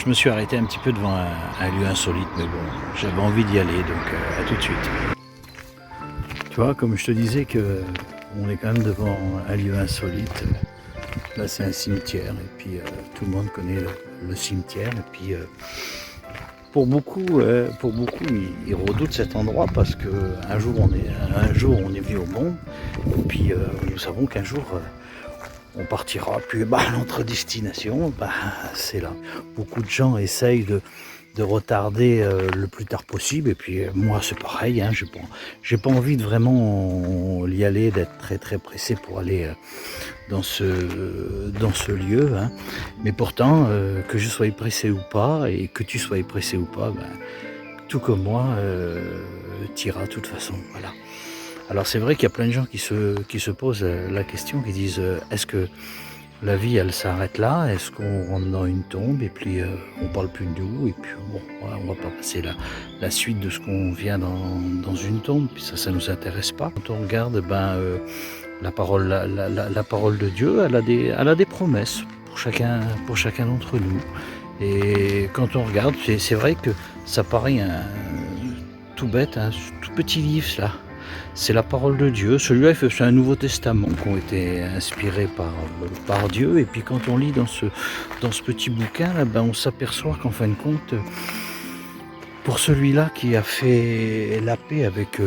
je me suis arrêté un petit peu devant un lieu insolite, mais bon, j'avais envie d'y aller, donc à tout de suite. Tu vois, comme je te disais que on est quand même devant un lieu insolite. Là, c'est un cimetière, et puis tout le monde connaît le cimetière, et puis pour beaucoup, ils redoutent cet endroit parce que un jour on est venu au monde, et puis nous savons qu'un jour on partira. Puis notre destination, c'est là. Beaucoup de gens essayent de retarder le plus tard possible. Et puis moi c'est pareil, hein, j'ai pas envie de vraiment y aller, d'être très très pressé pour aller dans ce lieu. Hein. Mais pourtant, que je sois pressé ou pas, et que tu sois pressé ou pas, tout comme moi, t'iras de toute façon. Voilà. Alors c'est vrai qu'il y a plein de gens qui se posent la question, qui disent est-ce que la vie elle s'arrête là? Est-ce qu'on rentre dans une tombe et puis on parle plus de nous? Et puis bon, voilà, on va pas passer la suite de ce qu'on vient dans une tombe, puis ça nous intéresse pas. Quand on regarde la parole de Dieu, elle a des promesses pour chacun d'entre nous. Et quand on regarde, c'est vrai que ça paraît tout bête, un tout petit livre là. C'est la parole de Dieu. Celui-là, c'est un Nouveau Testament qui ont été inspirés par Dieu. Et puis quand on lit dans ce petit bouquin, là, on s'aperçoit qu'en fin de compte, pour celui-là qui a fait la paix avec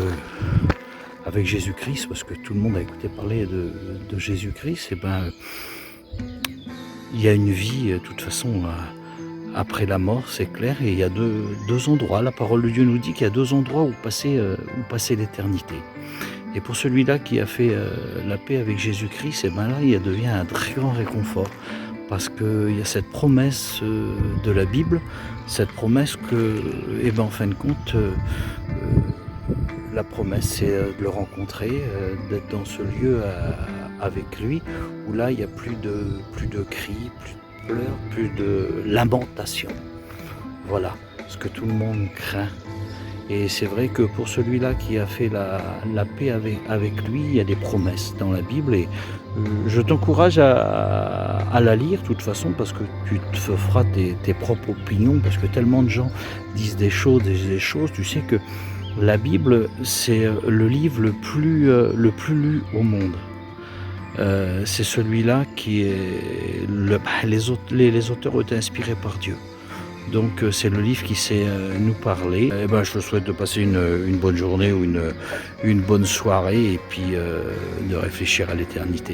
Jésus-Christ, parce que tout le monde a écouté parler de Jésus-Christ, il y a une vie, de toute façon, après la mort, c'est clair, et il y a deux endroits. La parole de Dieu nous dit qu'il y a deux endroits où passer l'éternité. Et pour celui-là qui a fait la paix avec Jésus-Christ, là, il devient un très grand réconfort. Parce qu'il y a cette promesse de la Bible, cette promesse que, en fin de compte, la promesse c'est de le rencontrer, d'être dans ce lieu avec lui, où là il n'y a plus de cris, plus de pleurs, plus de lamentations. Voilà ce que tout le monde craint. Et c'est vrai que pour celui-là qui a fait la paix avec lui, il y a des promesses dans la Bible. Et je t'encourage à la lire de toute façon, parce que tu te feras tes propres opinions, parce que tellement de gens disent des choses. Tu sais que la Bible, c'est le livre le plus lu au monde. C'est celui-là qui est... les auteurs ont été inspirés par Dieu. Donc c'est le livre qui sait nous parler. Je te souhaite de passer une bonne journée ou une bonne soirée, et puis de réfléchir à l'éternité.